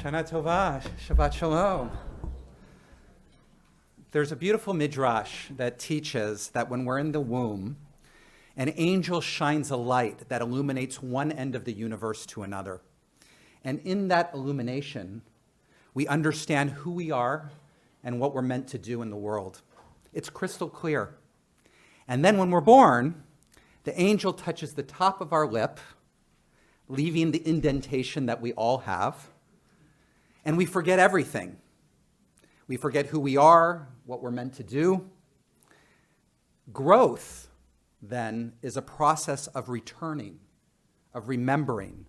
Shana Tova, Shabbat Shalom. There's a beautiful midrash that teaches that when we're in the womb, an angel shines a light that illuminates one end of the universe to another. And in that illumination, we understand who we are and what we're meant to do in the world. It's crystal clear. And then when we're born, the angel touches the top of our lip, leaving the indentation that we all have, and we forget everything. We forget who we are, what we're meant to do. Growth, then, is a process of returning, of remembering,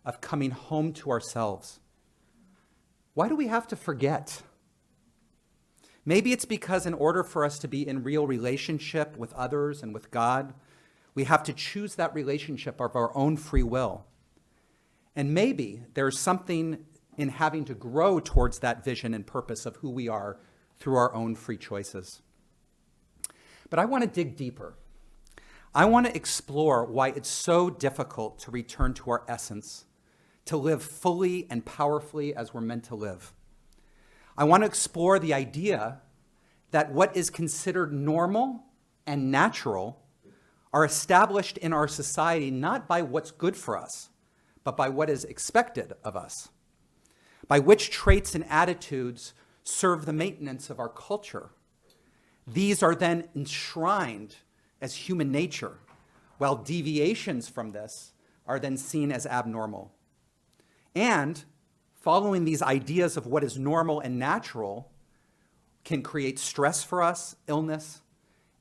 of coming home to ourselves. Why do we have to forget? Maybe it's because in order for us to be in real relationship with others and with God, we have to choose that relationship of our own free will. And maybe there's something in having to grow towards that vision and purpose of who we are through our own free choices. But I want to dig deeper. I want to explore why it's so difficult to return to our essence, to live fully and powerfully as we're meant to live. I want to explore the idea that what is considered normal and natural are established in our society not by what's good for us, but by what is expected of us, by which traits and attitudes serve the maintenance of our culture. These are then enshrined as human nature, while deviations from this are then seen as abnormal. And following these ideas of what is normal and natural can create stress for us, illness,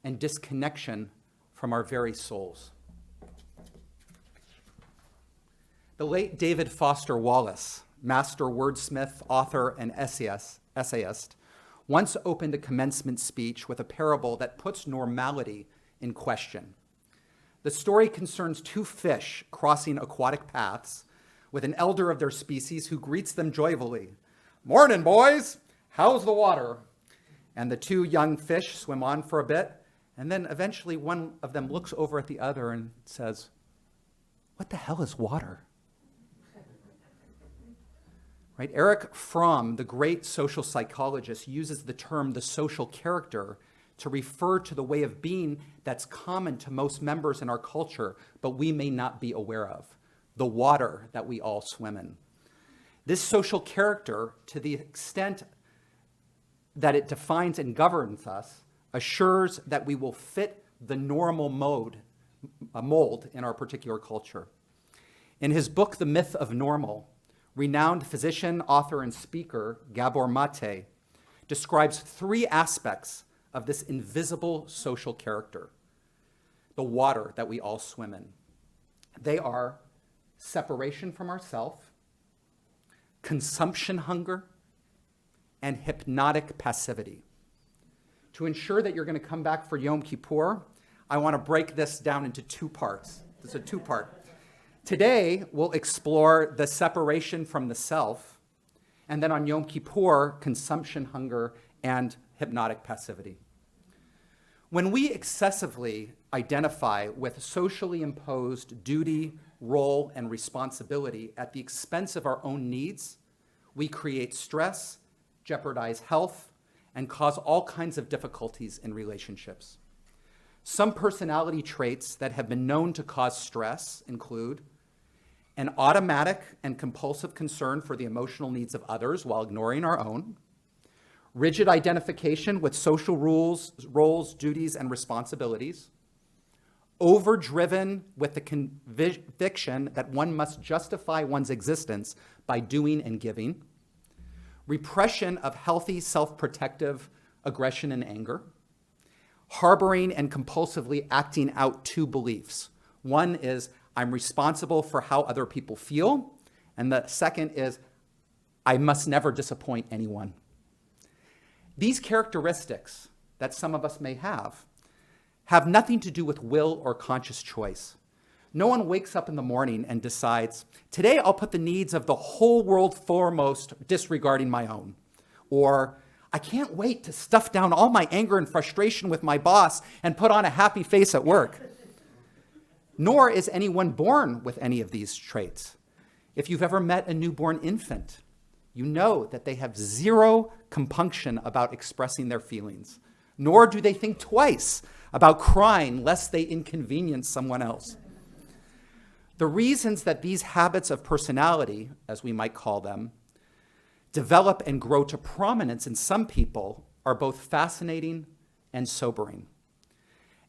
and disconnection from our very souls. The late David Foster Wallace, master wordsmith, author, and essayist, once opened a commencement speech with a parable that puts normality in question. The story concerns two fish crossing aquatic paths with an elder of their species who greets them joyfully. "Morning, boys! How's the water?" And the two young fish swim on for a bit, and then eventually one of them looks over at the other and says, "What the hell is water?" Right? Erich Fromm, the great social psychologist, uses the term the social character to refer to the way of being that's common to most members in our culture, but we may not be aware of, the water that we all swim in. This social character, to the extent that it defines and governs us, assures that we will fit the normal mold in our particular culture. In his book, The Myth of Normal, renowned physician, author, and speaker Gabor Mate describes three aspects of this invisible social character, the water that we all swim in. They are separation from ourself, consumption hunger, and hypnotic passivity. To ensure that you're going to come back for Yom Kippur, I want to break this down into two parts. This is a two-part. Today, we'll explore the separation from the self, and then on Yom Kippur, consumption hunger and hypnotic passivity. When we excessively identify with socially imposed duty, role, and responsibility at the expense of our own needs, we create stress, jeopardize health, and cause all kinds of difficulties in relationships. Some personality traits that have been known to cause stress include an automatic and compulsive concern for the emotional needs of others while ignoring our own, rigid identification with social rules, roles, duties, and responsibilities, overdriven with the conviction that one must justify one's existence by doing and giving, repression of healthy self-protective aggression and anger, harboring and compulsively acting out two beliefs. One is, I'm responsible for how other people feel, and the second is, I must never disappoint anyone. These characteristics that some of us may have nothing to do with will or conscious choice. No one wakes up in the morning and decides, today I'll put the needs of the whole world foremost, disregarding my own. Or, I can't wait to stuff down all my anger and frustration with my boss and put on a happy face at work. Nor is anyone born with any of these traits. If you've ever met a newborn infant, you know that they have zero compunction about expressing their feelings, nor do they think twice about crying lest they inconvenience someone else. The reasons that these habits of personality, as we might call them, develop and grow to prominence in some people are both fascinating and sobering.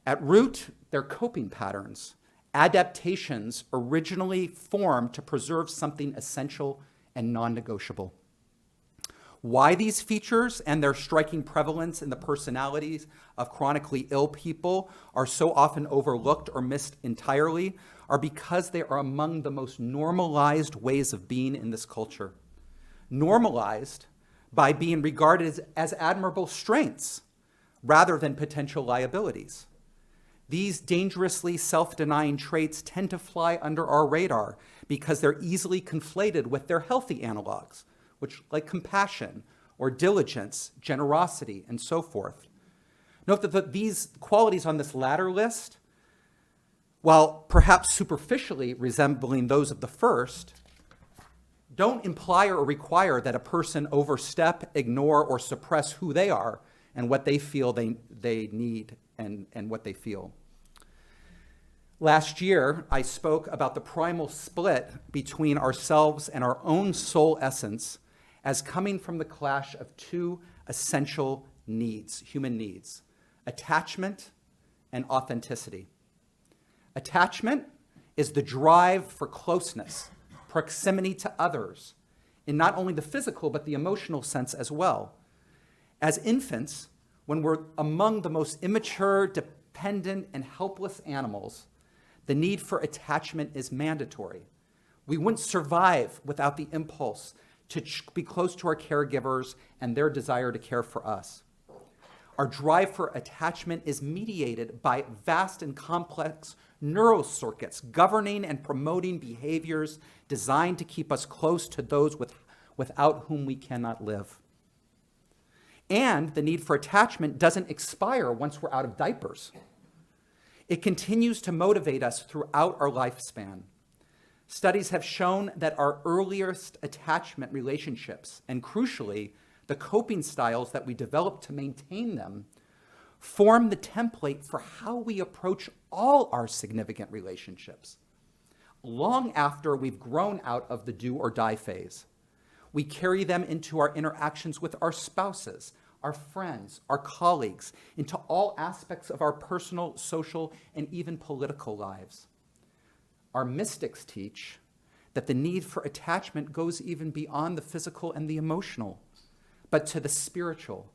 At root, they're coping patterns, adaptations originally formed to preserve something essential and non-negotiable. Why these features and their striking prevalence in the personalities of chronically ill people are so often overlooked or missed entirely are because they are among the most normalized ways of being in this culture. Normalized by being regarded as admirable strengths rather than potential liabilities. These dangerously self-denying traits tend to fly under our radar because they're easily conflated with their healthy analogs, which like compassion or diligence, generosity, and so forth. Note that these qualities on this latter list, while perhaps superficially resembling those of the first, don't imply or require that a person overstep, ignore, or suppress who they are and what they feel they need and what they feel. Last year, I spoke about the primal split between ourselves and our own soul essence as coming from the clash of two essential needs, human needs, attachment and authenticity. Attachment is the drive for closeness, proximity to others, in not only the physical but the emotional sense as well. As infants, when we're among the most immature, dependent, and helpless animals, the need for attachment is mandatory. We wouldn't survive without the impulse to be close to our caregivers and their desire to care for us. Our drive for attachment is mediated by vast and complex neural circuits governing and promoting behaviors designed to keep us close to those without whom we cannot live. And the need for attachment doesn't expire once we're out of diapers. It continues to motivate us throughout our lifespan. Studies have shown that our earliest attachment relationships, and crucially, the coping styles that we develop to maintain them, form the template for how we approach all our significant relationships. Long after we've grown out of the do or die phase, we carry them into our interactions with our spouses, our friends, our colleagues, into all aspects of our personal, social, and even political lives. Our mystics teach that the need for attachment goes even beyond the physical and the emotional, but to the spiritual.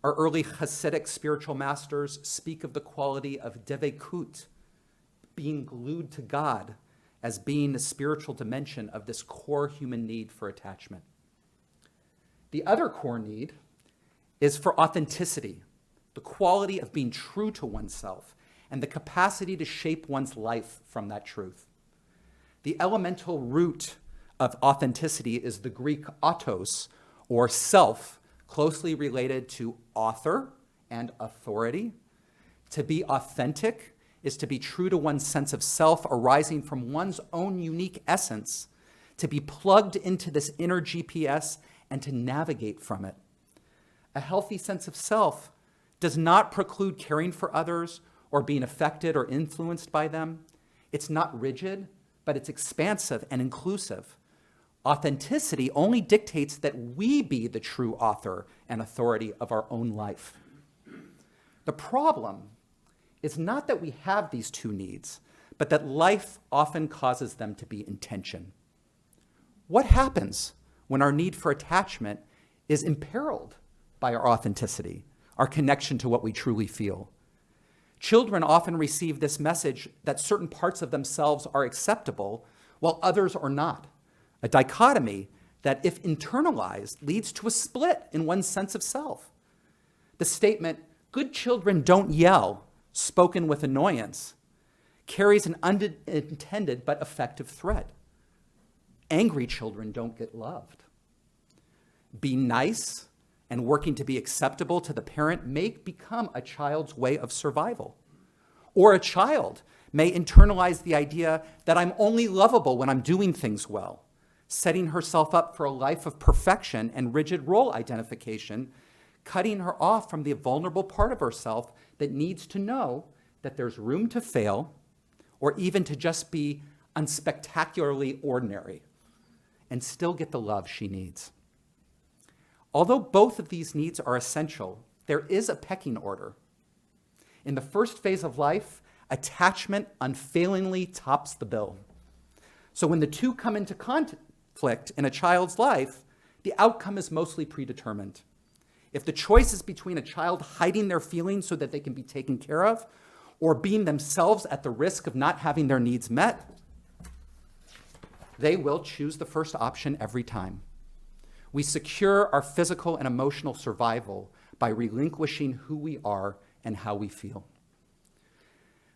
Our early Hasidic spiritual masters speak of the quality of devekut, being glued to God, as being the spiritual dimension of this core human need for attachment. The other core need is for authenticity, the quality of being true to oneself and the capacity to shape one's life from that truth. The elemental root of authenticity is the Greek autos, or self, closely related to author and authority. To be authentic is to be true to one's sense of self arising from one's own unique essence, to be plugged into this inner GPS and to navigate from it. A healthy sense of self does not preclude caring for others or being affected or influenced by them. It's not rigid, but it's expansive and inclusive. Authenticity only dictates that we be the true author and authority of our own life. The problem is not that we have these two needs, but that life often causes them to be in tension. What happens when our need for attachment is imperiled by our authenticity, our connection to what we truly feel? Children often receive this message that certain parts of themselves are acceptable while others are not. A dichotomy that, if internalized, leads to a split in one's sense of self. The statement, "Good children don't yell," spoken with annoyance, carries an unintended but effective thread. Angry children don't get loved. Being nice and working to be acceptable to the parent may become a child's way of survival. Or a child may internalize the idea that I'm only lovable when I'm doing things well. setting herself up for a life of perfection and rigid role identification, cutting her off from the vulnerable part of herself that needs to know that there's room to fail or even to just be unspectacularly ordinary and still get the love she needs. Although both of these needs are essential, there is a pecking order. In the first phase of life, attachment unfailingly tops the bill. So when the two come into conflict in a child's life, the outcome is mostly predetermined. If the choice is between a child hiding their feelings so that they can be taken care of, or being themselves at the risk of not having their needs met, they will choose the first option every time. We secure our physical and emotional survival by relinquishing who we are and how we feel.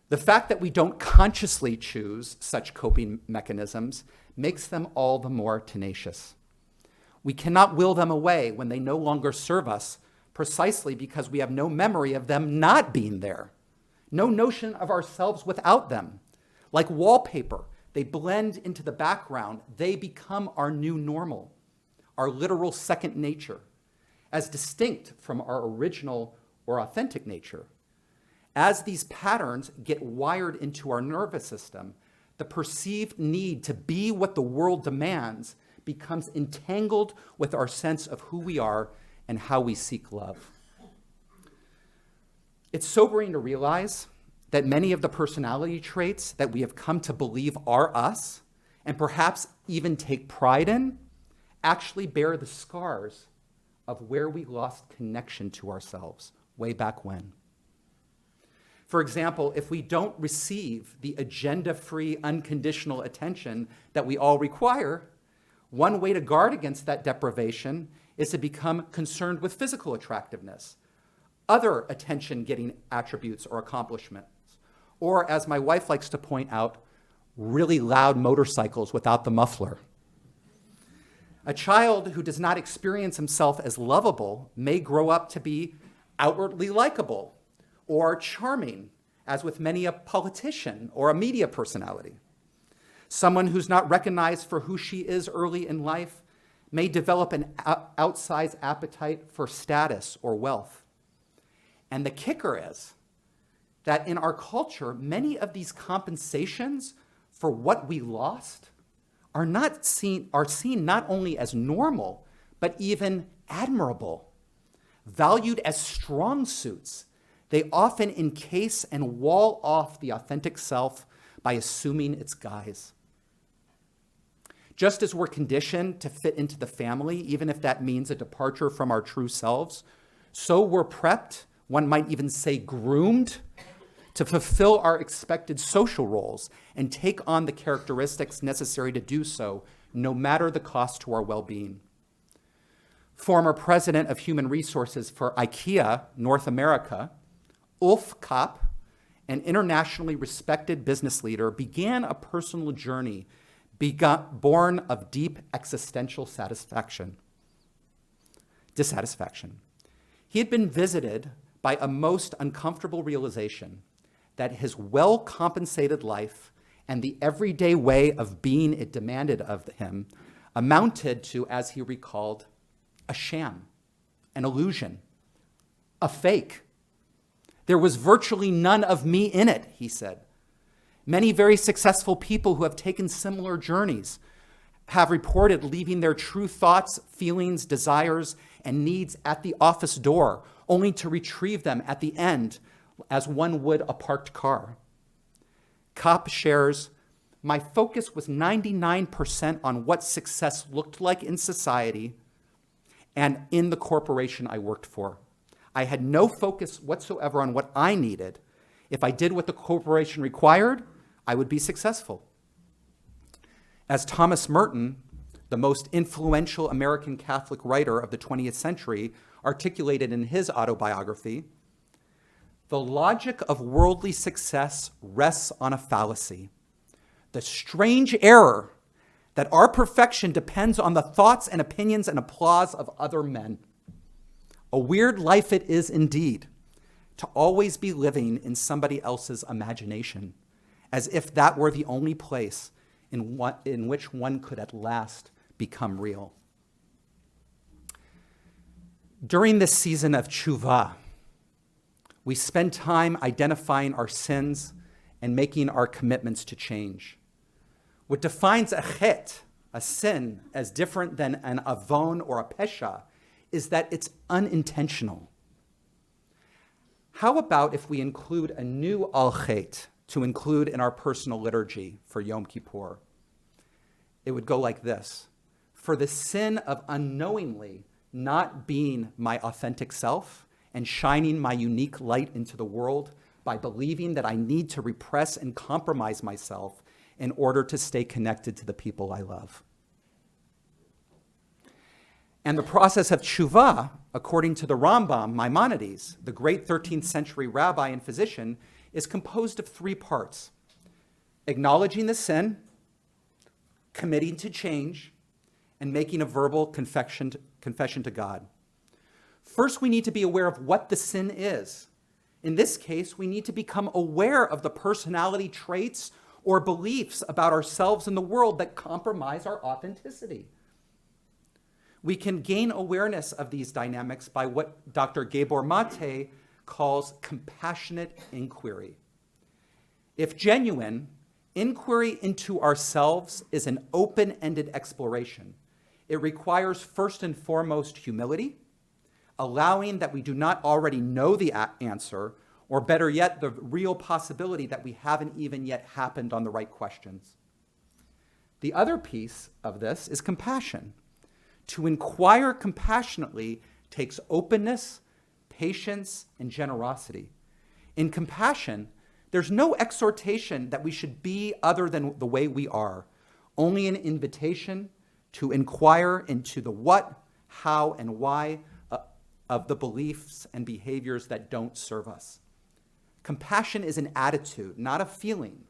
The fact that we don't consciously choose such coping mechanisms makes them all the more tenacious. We cannot will them away when they no longer serve us, precisely because we have no memory of them not being there, no notion of ourselves without them. Like wallpaper, they blend into the background. They become our new normal, our literal second nature, as distinct from our original or authentic nature. As these patterns get wired into our nervous system, the perceived need to be what the world demands becomes entangled with our sense of who we are and how we seek love. It's sobering to realize that many of the personality traits that we have come to believe are us, and perhaps even take pride in, actually bear the scars of where we lost connection to ourselves way back when. For example, if we don't receive the agenda-free, unconditional attention that we all require, one way to guard against that deprivation is to become concerned with physical attractiveness, other attention-getting attributes or accomplishments, or, as my wife likes to point out, really loud motorcycles without the muffler. A child who does not experience himself as lovable may grow up to be outwardly likable or charming, as with many a politician or a media personality. Someone who's not recognized for who she is early in life may develop an outsized appetite for status or wealth. And the kicker is that in our culture, many of these compensations for what we lost are seen not only as normal, but even admirable. Valued as strong suits, they often encase and wall off the authentic self by assuming its guise. Just as we're conditioned to fit into the family, even if that means a departure from our true selves, so we're prepped, one might even say groomed, to fulfill our expected social roles and take on the characteristics necessary to do so, no matter the cost to our well-being. Former president of human resources for IKEA North America, Ulf Kopp, an internationally respected business leader, began a personal journey born of deep existential dissatisfaction. He had been visited by a most uncomfortable realization that his well-compensated life and the everyday way of being it demanded of him amounted to, as he recalled, a sham, an illusion, a fake. There was virtually none of me in it, he said. Many very successful people who have taken similar journeys have reported leaving their true thoughts, feelings, desires, and needs at the office door, only to retrieve them at the end as one would a parked car. Kopp shares, "My focus was 99% on what success looked like in society and in the corporation I worked for. I had no focus whatsoever on what I needed. If I did what the corporation required, I would be successful." As Thomas Merton, the most influential American Catholic writer of the 20th century, articulated in his autobiography, "The logic of worldly success rests on a fallacy, the strange error that our perfection depends on the thoughts and opinions and applause of other men. A weird life it is indeed, to always be living in somebody else's imagination, as if that were the only place in which one could at last become real. During this season of tshuva, we spend time identifying our sins and making our commitments to change. What defines a chet, a sin, as different than an avon or a pesha is that it's unintentional. How about if we include a new al chet to include in our personal liturgy for Yom Kippur? It would go like this: for the sin of unknowingly not being my authentic self and shining my unique light into the world by believing that I need to repress and compromise myself in order to stay connected to the people I love. And the process of tshuva, according to the Rambam Maimonides, the great 13th century rabbi and physician, is composed of 3 parts: acknowledging the sin, committing to change, and making a verbal confession to God. First, we need to be aware of what the sin is. In this case, we need to become aware of the personality traits or beliefs about ourselves and the world that compromise our authenticity. We can gain awareness of these dynamics by what Dr. Gabor Mate calls compassionate inquiry. If genuine, inquiry into ourselves is an open-ended exploration. It requires first and foremost humility, allowing that we do not already know the answer, or better yet, the real possibility that we haven't even yet happened on the right questions. The other piece of this is compassion. To inquire compassionately takes openness, patience, and generosity. In compassion, there's no exhortation that we should be other than the way we are, only an invitation to inquire into the what, how, and why of the beliefs and behaviors that don't serve us. Compassion is an attitude, not a feeling.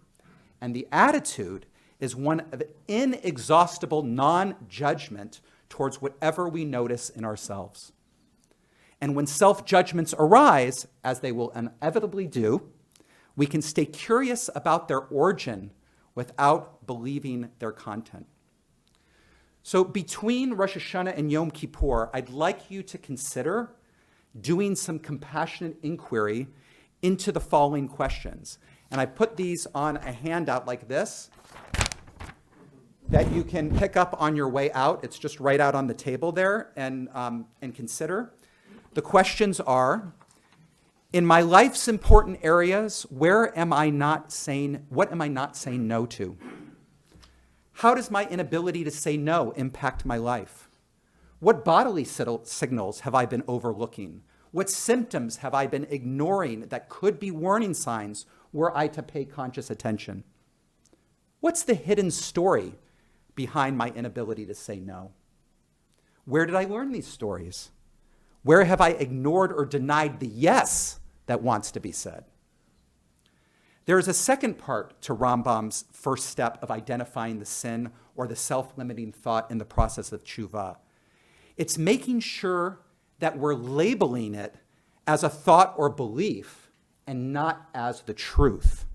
And the attitude is one of inexhaustible non-judgment towards whatever we notice in ourselves. And when self-judgments arise, as they will inevitably do, we can stay curious about their origin without believing their content. So between Rosh Hashanah and Yom Kippur, I'd like you to consider doing some compassionate inquiry into the following questions. And I put these on a handout like this that you can pick up on your way out. It's just right out on the table there, and consider. The questions are: in my life's important areas, what am I not saying no to? How does my inability to say no impact my life? What bodily signals have I been overlooking? What symptoms have I been ignoring that could be warning signs were I to pay conscious attention? What's the hidden story behind my inability to say no? Where did I learn these stories? Where have I ignored or denied the yes that wants to be said? There is a second part to Rambam's first step of identifying the sin or the self-limiting thought in the process of tshuva. It's making sure that we're labeling it as a thought or belief and not as the truth.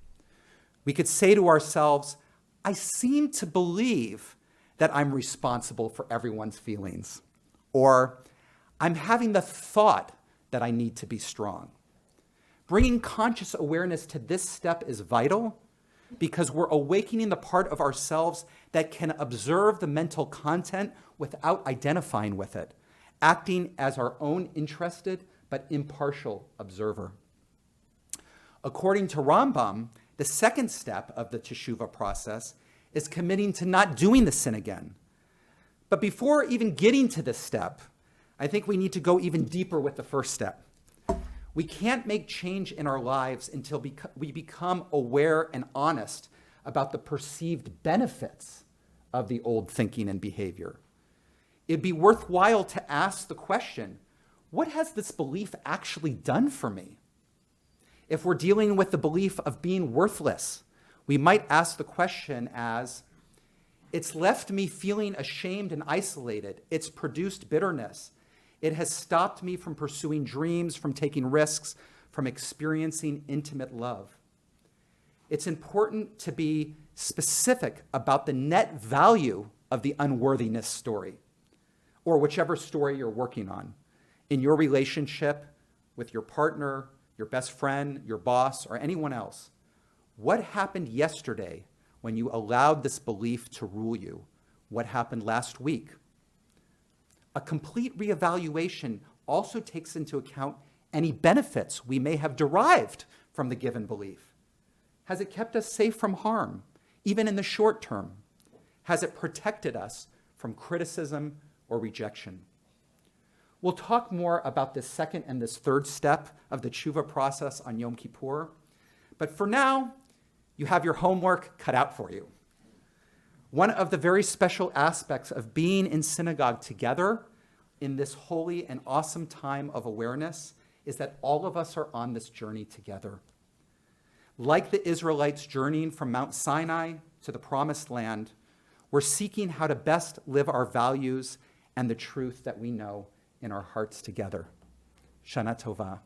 We could say to ourselves, I seem to believe that I'm responsible for everyone's feelings, or I'm having the thought that I need to be strong. Bringing conscious awareness to this step is vital because we're awakening the part of ourselves that can observe the mental content without identifying with it, acting as our own interested but impartial observer. According to Rambam, the second step of the teshuvah process is committing to not doing the sin again. But before even getting to this step, I think we need to go even deeper with the first step. We can't make change in our lives until we become aware and honest about the perceived benefits of the old thinking and behavior. It'd be worthwhile to ask the question, what has this belief actually done for me? If we're dealing with the belief of being worthless, we might ask the question as, it's left me feeling ashamed and isolated. It's produced bitterness. It has stopped me from pursuing dreams, from taking risks, from experiencing intimate love. It's important to be specific about the net value of the unworthiness story, or whichever story you're working on in your relationship with your partner, your best friend, your boss, or anyone else. What happened yesterday when you allowed this belief to rule you? What happened last week? A complete reevaluation also takes into account any benefits we may have derived from the given belief. Has it kept us safe from harm, even in the short term? Has it protected us from criticism or rejection? We'll talk more about this second and this third step of the tshuva process on Yom Kippur, but for now, you have your homework cut out for you. One of the very special aspects of being in synagogue together in this holy and awesome time of awareness is that all of us are on this journey together. Like the Israelites journeying from Mount Sinai to the Promised Land, we're seeking how to best live our values and the truth that we know in our hearts together. Shana Tova.